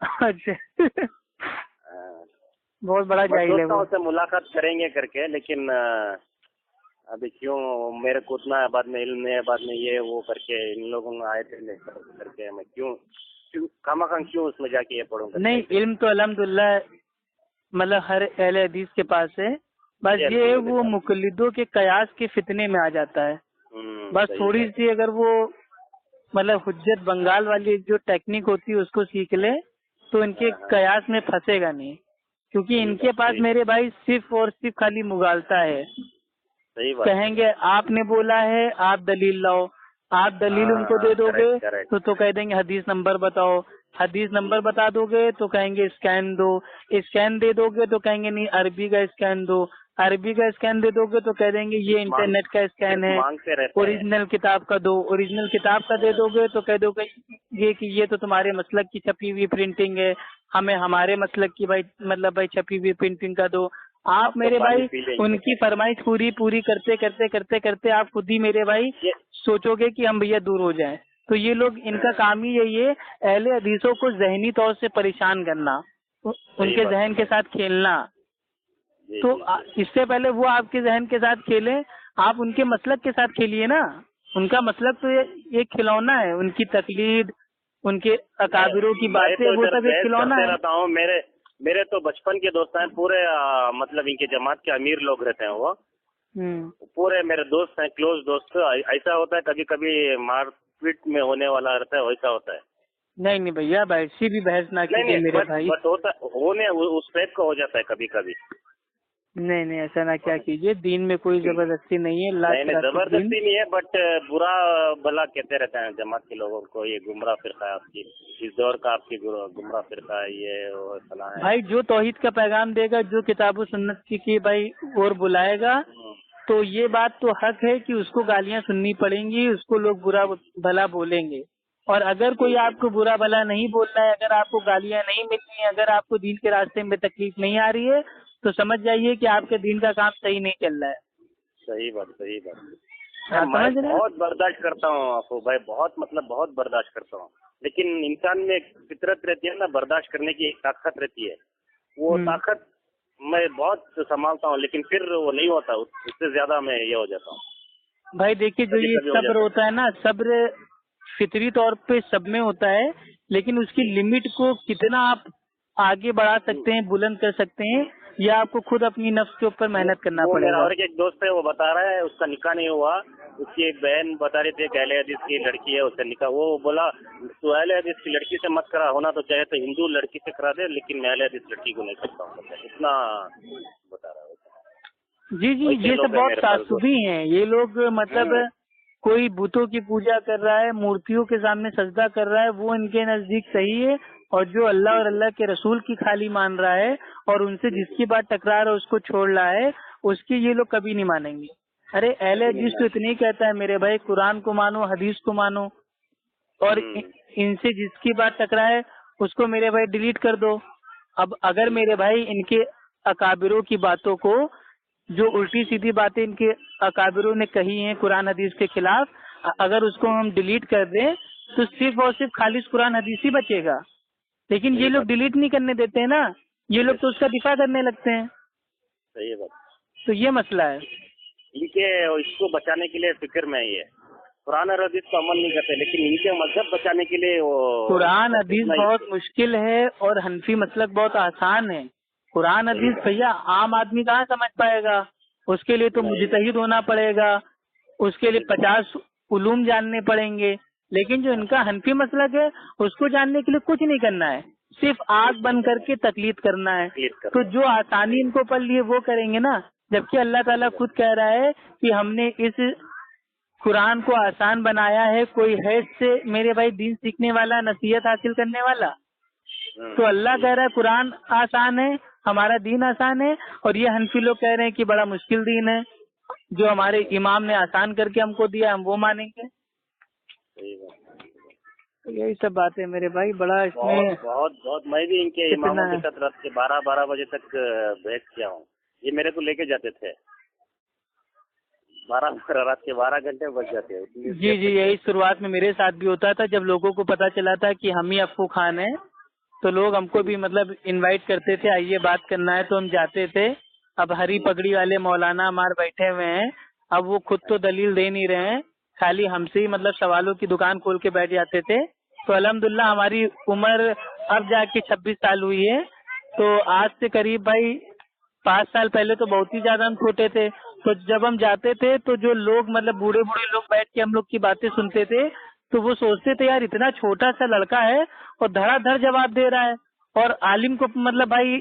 اچھا بہت بڑا جاہل ہے وہ. سے ملاقات کریں گے کر کے، لیکن ابھی کیوں میرے کو اتنا بعد میں علم ہے، بعد میں یہ وہ کر کے ان لوگوں نے آئے تھے کر کے میں کیوں کیوں اس میں جا کے یہ پڑھوں گا. نہیں علم تو الحمدللہ مطلب ہر اہل حدیث کے پاس ہے، بس یہ وہ مقلدوں کے قیاس کے فتنے میں آ جاتا ہے. بس تھوڑی سی اگر وہ مطلب حجت بنگال والی جو ٹیکنیک ہوتی ہے اس کو سیکھ لے تو ان کے قیاس میں پھنسے گا نہیں، کیونکہ ان کے پاس میرے بھائی صرف اور صرف خالی مغالطہ ہے. کہیں گے آپ نے بولا ہے آپ دلیل لاؤ، آپ دلیل ان کو دے دو گے تو کہہ دیں گے حدیث نمبر بتاؤ، حدیث نمبر بتا دو گے تو کہیں گے اسکین دو، اسکین دے دو گے تو کہیں گے نہیں عربی کا اسکین دو، عربی کا اسکین دے دو گے تو کہہ دیں گے یہ انٹرنیٹ کا اسکین ہے، اوریجنل کتاب کا دو، اوریجنل کتاب کا دے دو گے تو کہہ دو گے یہ کہ یہ تو تمہارے مسلک کی چھپی ہوئی پرنٹنگ ہے، ہمیں ہمارے مسلک کی بھائی چھپی ہوئی پرنٹنگ کا دو. آپ میرے بھائی ان کی فرمائش پوری کرتے کرتے کرتے کرتے آپ خود ہی میرے بھائی سوچو گے کہ ہم بھیا دور ہو جائیں. تو یہ لوگ ان کا کام ہی یہی ہے اہل حدیثوں کو ذہنی طور سے پریشان کرنا، ان کے ذہن کے ساتھ کھیلنا. تو اس سے پہلے وہ آپ کے ذہن کے ساتھ کھیلیں، آپ ان کے مسلک کے ساتھ کھیلیے نا. ان کا مسلک تو یہ کھلونا ہے، ان کی تقلید، ان کے اکابروں کی باتیں وہ سب ایک کھلونا ہے. میرے تو بچپن کے دوست ہیں پورے، مطلب ان کے جماعت کے امیر لوگ رہتے ہیں، وہ پورے میرے دوست ہیں، کلوز دوست. ایسا ہوتا ہے کبھی کبھی مار پیٹ میں ہونے والا رہتا ہے، ویسا ہوتا ہے. نہیں بھیا ایسی بھی بحث نہ کیجیے میرے بھائی. بٹ ہوتا ہونے اس ٹائپ کا ہو جاتا ہے کبھی کبھی. نہیں ایسا نہ کیا کیجیے، دین میں کوئی زبردستی نہیں ہے. نہیں زبردستی نہیں ہے، بٹ برا بھلا کہتے رہتے ہیں جماعت کے لوگوں کو یہ گمراہ فرقہ ہے آپ کی، اس دور کا آپ کی گمراہ فرقہ ہے یہ وہ فلاں ہے. بھائی جو توحید کا پیغام دے گا، جو کتاب و سنت کی بھائی اور بلائے گا تو یہ بات تو حق ہے کہ اس کو گالیاں سننی پڑیں گی، اس کو لوگ برا بھلا بولیں گے. اور اگر کوئی آپ کو برا بھلا نہیں بول رہا ہے، اگر آپ کو گالیاں نہیں مل رہی ہیں، اگر آپ کو دین کے راستے میں تکلیف نہیں آ رہی ہے تو سمجھ جائیے کہ آپ کے دین کا کام صحیح نہیں چل رہا ہے. صحیح بات میں بہت برداشت کرتا ہوں آپ کو بھائی، بہت برداشت کرتا ہوں، لیکن انسان میں فطرت رہتی ہے نا، برداشت کرنے کی ایک طاقت رہتی ہے، وہ طاقت میں بہت سنبھالتا ہوں، لیکن پھر وہ نہیں ہوتا، اس سے زیادہ میں یہ ہو جاتا ہوں. بھائی دیکھیے جو یہ صبر ہوتا ہے نا، صبر فطری طور پہ سب میں ہوتا ہے، لیکن اس کی لمٹ کو کتنا آپ آگے بڑھا سکتے ہیں، بلند کر سکتے ہیں، یہ آپ کو خود اپنی نفس کے اوپر محنت کرنا پڑے گا. اور ایک دوست ہے وہ بتا رہا ہے اس کا نکاح نہیں ہوا، اس کی ایک بہن بتا رہی تھی کہ اہل حدیث کی لڑکی ہے، اس کا نکاح، وہ بولا تو اہل حدیث کی لڑکی سے مت کرا، ہونا تو چاہے تو ہندو لڑکی سے کرا دے، لیکن میں اہل حدیث لڑکی کو نہیں کرتا ہوں، اتنا بتا رہا ہے. جی یہ سب بہت تعصبی ہیں یہ لوگ، مطلب کوئی بتوں کی پوجا کر رہا ہے، مورتیوں کے سامنے سجدہ کر رہا ہے، وہ ان کے نزدیک صحیح ہے، اور جو اللہ اور اللہ کے رسول کی خالی مان رہا ہے اور ان سے جس کی بات ٹکرا رہا ہے اس کو چھوڑ رہا ہے، اس کی یہ لوگ کبھی نہیں مانیں گے. ارے اہل حدیث تو اتنی کہتا ہے میرے بھائی، قرآن کو مانو، حدیث کو مانو، اور ان سے جس کی بات ٹکرائے اس کو میرے بھائی ڈیلیٹ کر دو. اب اگر میرے بھائی ان کے اکابروں کی باتوں کو، جو الٹی سیدھی باتیں ان کے اکابروں نے کہی ہیں قرآن حدیث کے خلاف، اگر اس کو ہم ڈیلیٹ کر دیں تو صرف اور صرف خالص قرآن حدیث ہی بچے گا. لیکن یہ لوگ ڈیلیٹ نہیں کرنے دیتے ہیں نا، یہ لوگ تو اس کا دفاع کرنے لگتے ہیں. صحیح بات. تو یہ مسئلہ ہے. ان کے اس کو بچانے کے لیے فکر میں ہی ہے، قرآن اور حدیث کو عمل نہیں کرتے، لیکن ان کے مذہب بچانے کے لیے وہ قرآن حدیث بہت مشکل ہے اور حنفی مسلک بہت آسان ہے. قرآن حدیث بھیا عام آدمی کہاں سمجھ پائے گا، اس کے لیے تو مجتہد ہونا پڑے گا، اس کے لیے 50 علوم جاننے پڑیں گے. لیکن جو ان کا حنفی مسلک ہے اس کو جاننے کے لیے کچھ نہیں کرنا ہے، صرف آنکھ بند کر کے تقلید کرنا ہے. تو جو آسانی ان کو پڑ لی ہے وہ کریں گے نا، جبکہ اللہ تعالیٰ خود کہہ رہا ہے کہ ہم نے اس قرآن کو آسان بنایا ہے، کوئی حیث سے میرے بھائی دین سیکھنے والا، نصیحت حاصل کرنے والا. تو اللہ کہہ رہا ہے قرآن آسان ہے، ہمارا دین آسان ہے، اور یہ حنفی لوگ کہہ رہے ہیں کہ بڑا مشکل دین ہے، جو ہمارے امام نے آسان کر کے ہم کو دیا ہم وہ مانیں گے. یہی سب بات ہے میرے بھائی، بڑا اس میں بہت میں بھی ان کے اماموں کے ساتھ رات کے 12 بجے تک بحث کیا ہوں. یہ میرے کو لے کے جاتے تھے، رات کے 12 گھنٹے بچ جاتے ہیں. جی یہی شروعات میں میرے ساتھ بھی ہوتا تھا، جب لوگوں کو پتا چلا تھا کہ ہم ہی افو خان ہیں تو لوگ ہم کو بھی مطلب انوائٹ کرتے تھے، آئیے بات کرنا ہے، تو ہم جاتے تھے. اب ہری پگڑی والے مولانا ہمارے بیٹھے ہوئے ہیں، اب وہ خود تو دلیل دے نہیں رہے ہیں، خالی ہم سے ہی مطلب سوالوں کی دکان کھول کے بیٹھ جاتے تھے. تو الحمدللہ ہماری عمر اب جا کے 26 سال ہوئی ہے. تو آج سے قریب بھائی 5 سال پہلے تو بہت ہی زیادہ ہم چھوٹے تھے. تو جب ہم جاتے تھے تو جو لوگ مطلب بوڑھے لوگ بیٹھ کے ہم لوگ کی باتیں سنتے تھے، تو وہ سوچتے تھے یار اتنا چھوٹا سا لڑکا ہے اور دھڑا دھڑ جواب دے رہا ہے، اور عالم کو مطلب بھائی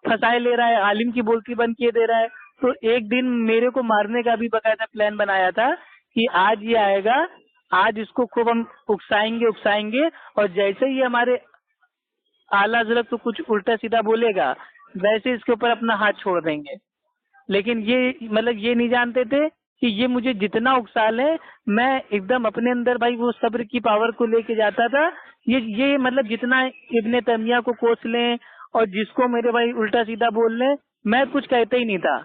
پھنسائے لے رہا ہے، عالم کی بولتی بند کیے دے رہا ہے. تو ایک دن میرے کو مارنے کا بھی باقاعدہ پلان بنایا تھا کہ آج یہ آئے گا، آج اس کو خوب ہم اکسائیں گے، اور جیسے ہی ہمارے اعلیٰ حضرت تو کچھ الٹا سیدھا بولے گا ویسے اس کے اوپر اپنا ہاتھ چھوڑ دیں گے. لیکن یہ مطلب یہ نہیں جانتے تھے کہ یہ مجھے جتنا اکسا لے میں ایک دم اپنے اندر بھائی وہ صبر کی پاور کو لے کے جاتا تھا. یہ مطلب جتنا ابن تیمیہ کو کوس لیں اور جس کو میرے بھائی الٹا سیدھا بول لیں، میں کچھ کہتا ہی نہیں تھا.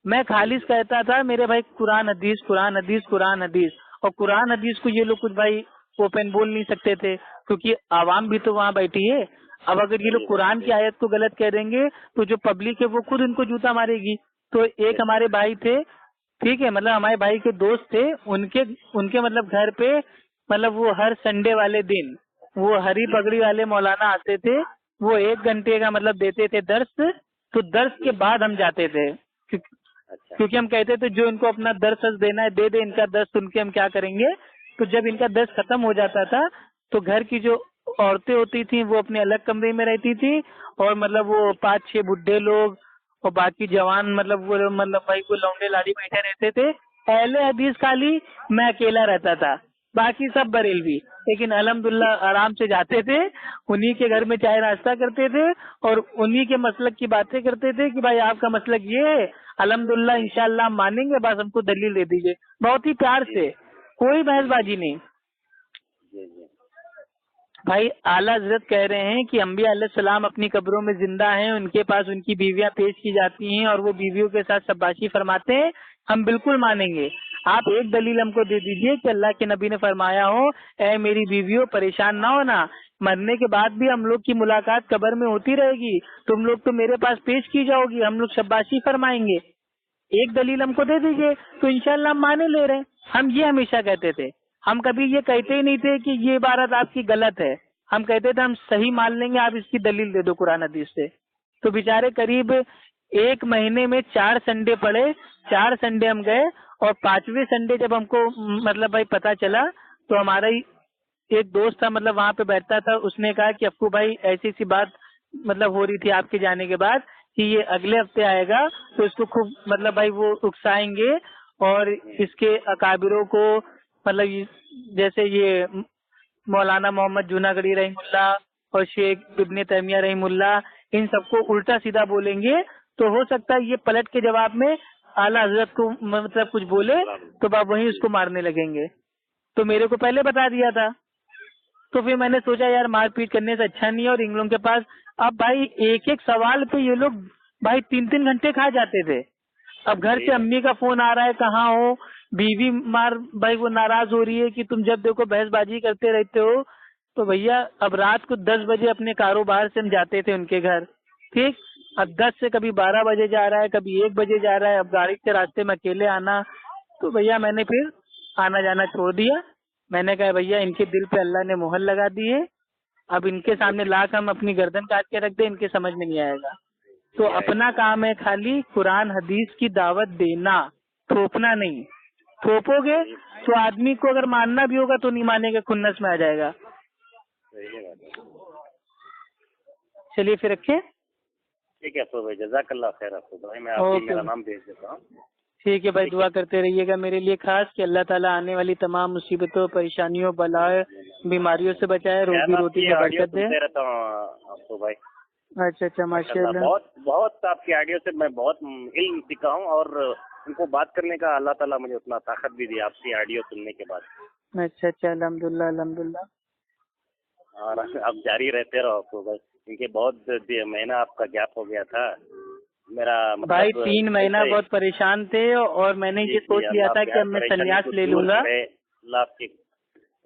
میں خالص کہتا تھا میرے بھائی قرآن حدیث قرآن حدیث قرآن حدیث. اور قرآن حدیث کو یہ لوگ کچھ بھائی اوپن بول نہیں سکتے تھے کیونکہ عوام بھی تو وہاں بیٹھی ہے. اب اگر یہ لوگ قرآن کی آیت کو غلط کہہ دیں گے تو جو پبلک ہے وہ خود ان کو جوتا مارے گی. تو ایک ہمارے بھائی تھے، ٹھیک ہے، مطلب ہمارے بھائی کے دوست تھے، ان کے مطلب گھر پہ مطلب وہ ہر سنڈے والے دن وہ ہری پگڑی والے مولانا آتے تھے. وہ 1 گھنٹے کا مطلب دیتے تھے درس. تو درس کے بعد ہم جاتے تھے کیونکہ ہم کہتے تھے جو ان کو اپنا درس دینا ہے دے دے، ان کا درس سن کے ہم کیا کریں گے. تو جب ان کا درس ختم ہو جاتا تھا تو گھر کی جو عورتیں ہوتی تھیں وہ اپنے الگ کمرے میں رہتی تھی، اور مطلب وہ 5-6 بڈھے لوگ اور باقی جوان مطلب وہ مطلب بھائی کو لونڈے لاڑی بیٹھے رہتے تھے. اہل حدیث خالی میں اکیلا رہتا تھا، باقی سب بریلوی. لیکن الحمدللہ آرام سے جاتے تھے، انہی کے گھر میں چائے ناشتہ کرتے تھے اور انہی کے مسلک کی باتیں کرتے تھے کہ بھائی آپ کا مسلک یہ ہے، الحمدللہ انشاءاللہ ہم مانیں گے، بس ہم کو دلیل دے دیجیے. بہت ہی پیار سے، کوئی بحث بازی نہیں. بھائی اعلیٰ حضرت کہہ رہے ہیں کہ انبیاء علیہ السلام اپنی قبروں میں زندہ ہیں، ان کے پاس ان کی بیویاں پیش کی جاتی ہیں اور وہ بیویوں کے ساتھ شاباشی فرماتے ہیں. ہم بالکل مانیں گے. آپ ایک دلیل ہم کو دے دیجئے کہ اللہ کے نبی نے فرمایا ہو اے میری بیویوں پریشان نہ ہونا، مرنے کے بعد بھی ہم لوگ کی ملاقات قبر میں ہوتی رہے گی، تم لوگ تو میرے پاس پیش کی جاؤ گی، ہم لوگ شاباشی فرمائیں گے. ایک دلیل ہم کو دے دیجئے تو انشاءاللہ ہم مانے لے رہے ہیں. ہم یہ ہمیشہ کہتے تھے، ہم کبھی یہ کہتے ہی نہیں تھے کہ یہ عبارت آپ کی غلط ہے. ہم کہتے تھے ہم صحیح مان لیں گے، آپ اس کی دلیل دے دو قرآن حدیث سے. تو بیچارے قریب 1 مہینے میں 4 سنڈے پڑے، 4 سنڈے ہم گئے، اور 5ویں سنڈے جب ہم کو مطلب بھائی پتا چلا تو ہمارا ہی ایک دوست تھا مطلب وہاں پہ بیٹھتا تھا، اس نے کہا کہ افو بھائی ایسی سی بات مطلب ہو رہی تھی آپ کے جانے کے بعد کہ یہ اگلے ہفتے آئے گا تو اس کو خوب مطلب بھائی وہ اکسائیں گے اور اس کے اکابروں کو مطلب جیسے یہ مولانا محمد جوناگڑھی رحم اللہ اور شیخ ابن تیمیہ رحم اللہ، ان سب کو الٹا سیدھا بولیں گے تو ہو سکتا ہے یہ پلٹ کے جواب میں اعلیٰ حضرت کو مطلب کچھ بولے تو آپ وہیں اس کو مارنے لگیں گے. تو میرے کو پہلے بتا دیا تھا. تو پھر میں نے سوچا یار مار پیٹ کرنے سے اچھا نہیں ہے. اور ان لوگوں کے پاس اب بھائی ایک سوال پہ یہ لوگ بھائی 3 گھنٹے کھا جاتے تھے. اب گھر سے امی کا فون آ رہا ہے کہاں ہو، بیوی مار بھائی وہ ناراض ہو رہی ہے کہ تم جب دیکھو بحث بازی کرتے رہتے ہو. تو بھیا اب رات کو 10 بجے اپنے کاروبار سے ہم جاتے تھے ان کے گھر، ٹھیک، اب 10 سے کبھی 12 بجے جا رہا ہے، کبھی 1 بجے جا رہا ہے. اب گاڑی کے راستے میں اکیلے آنا، تو بھیا میں نے پھر آنا جانا چھوڑ دیا. میں نے کہا بھیا ان کے دل پہ اللہ نے مہر لگا دی ہے، اب ان کے سامنے لا کر ہم اپنی گردن کاٹ کے رکھ دیں ان کے سمجھ میں نہیں آئے گا. تو اپنا کام ہے خالی قرآن حدیث کی دعوت دینا، تھوپنا نہیں. تھوپو گے تو آدمی کو اگر ماننا بھی ہوگا تو نہیں مانے گا، کھنس میں آ جائے گا. چلیے پھر رکھے. ٹھیک ہے تو جزاک اللہ خیر. آپ کو میں آپ کو میرا نام بھیج دیتا ہوں. ٹھیک ہے بھائی، دعا کرتے رہیے گا میرے لیے خاص کہ اللہ تعالیٰ آنے والی تمام مصیبتوں، پریشانیوں، بلائے، بیماریوں سے بچائے، روزی روٹی میں برکت دے. اچھا ماشاء اللہ. بہت آپ کی آڈیو سے میں بہت علم سیکھا ہوں اور ان کو بات کرنے کا اللہ تعالیٰ مجھے اتنا طاقت بھی دی آپ کی آڈیو سننے کے بعد. اچھا الحمدللہ الحمدللہ. اور اب جاری رہتے رہو آپ کو بس. کیونکہ بہت مہینہ آپ کا گیپ ہو گیا تھا میرا بھائی 3 مہینہ بہت پریشان تھے اور میں نے یہ سوچ لیا تھا کہ اب میں سنیاس لے لوں گا. اللہ آپ کی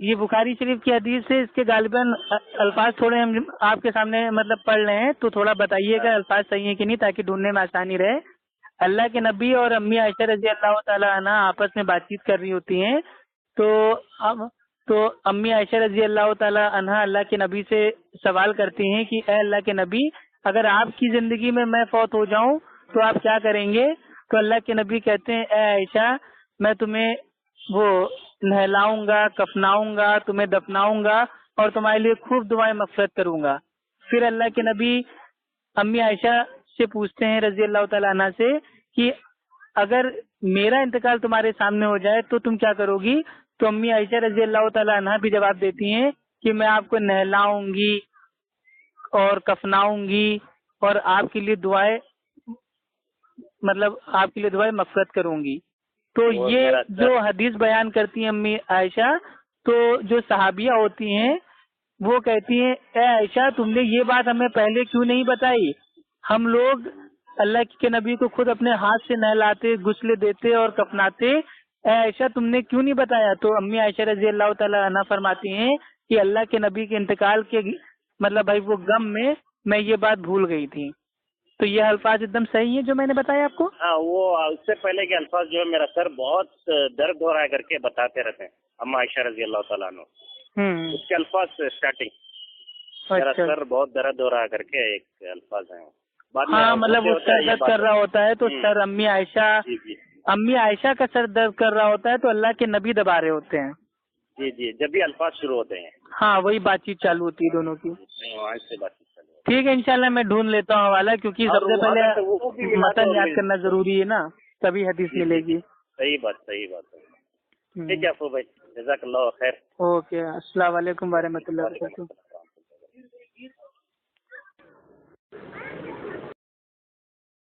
یہ بخاری شریف کی حدیث ہے، اس کے غالباً الفاظ تھوڑے ہم آپ کے سامنے مطلب پڑھ رہے ہیں، تو تھوڑا بتائیے گا الفاظ صحیح ہیں کہ نہیں، تاکہ ڈھونڈنے میں آسانی رہے۔ اللہ کے نبی اور امی عائشہ رضی اللہ تعالیٰ عنہ آپس میں بات چیت کر رہی ہوتی ہیں، تو امی عائشہ رضی اللہ تعالیٰ عنہ اللہ کے نبی سے سوال کرتی ہیں کہ اے اللہ کے نبی، اگر آپ کی زندگی میں فوت ہو جاؤں تو آپ کیا کریں گے؟ تو اللہ کے نبی کہتے ہیں اے عائشہ، میں تمہیں وہ نہلاؤں گا، کفناؤں گا، تمہیں دفناؤں گا اور تمہارے لیے خوب دعائیں مغفرت کروں گا۔ پھر اللہ کے نبی امی عائشہ سے پوچھتے ہیں رضی اللہ تعالیٰ عنہ سے کہ اگر میرا انتقال تمہارے سامنے ہو جائے تو تم کیا کرو گی؟ تو امی عائشہ رضی اللہ تعالیٰ عنہ بھی جواب دیتی ہیں کہ میں آپ کو نہلاؤں گی اور کفناؤں گی اور آپ کے لیے دعائیں مغفرت کروں گی۔ تو یہ جو حدیث بیان کرتی ہیں امی عائشہ، تو جو صحابیہ ہوتی ہیں وہ کہتی ہیں اے عائشہ، تم نے یہ بات ہمیں پہلے کیوں نہیں بتائی؟ ہم لوگ اللہ کے نبی کو خود اپنے ہاتھ سے نہلاتے، غسل دیتے اور کفناتے، اے عائشہ تم نے کیوں نہیں بتایا؟ تو امی عائشہ رضی اللہ تعالیٰ عنہ فرماتی ہیں کہ اللہ کے نبی کے انتقال کے مطلب بھائی وہ غم میں یہ بات بھول گئی تھی۔ تو یہ الفاظ ایک دم صحیح ہیں جو میں نے بتایا آپ کو؟ ہاں، وہ اس سے پہلے کے الفاظ جو ہے میرا سر بہت درد ہو رہا ہے کر کے بتاتے رہتے ہیں اما عائشہ رضی اللہ تعالیٰ عنہ، اس کے الفاظ سے اسٹارٹنگ میرا سر بہت درد ہو رہا کر کے ایک الفاظ ہیں۔ ہاں مطلب وہ سر درد کر رہا ہوتا ہے تو سر امی عائشہ کا سر درد کر رہا ہوتا ہے تو اللہ کے نبی دبا رہے ہوتے ہیں۔ جی جی، جب بھی الفاظ شروع ہوتے ہیں ہاں وہی بات چیت چالو ہوتی ہے دونوں کی۔ وہاں سے بات چیت چالو ہوتی ٹھیک ہے، انشاءاللہ میں ڈھونڈ لیتا ہوں حوالہ، کیونکہ سب سے پہلے متن یاد کرنا ضروری ہے نا، تبھی حدیث ملے گی۔ صحیح بات ہے۔ ٹھیک ہے افو بھائی، جزاک اللہ خیر۔ اوکے، السلام علیکم ورحمۃ اللہ وبرکاتہ۔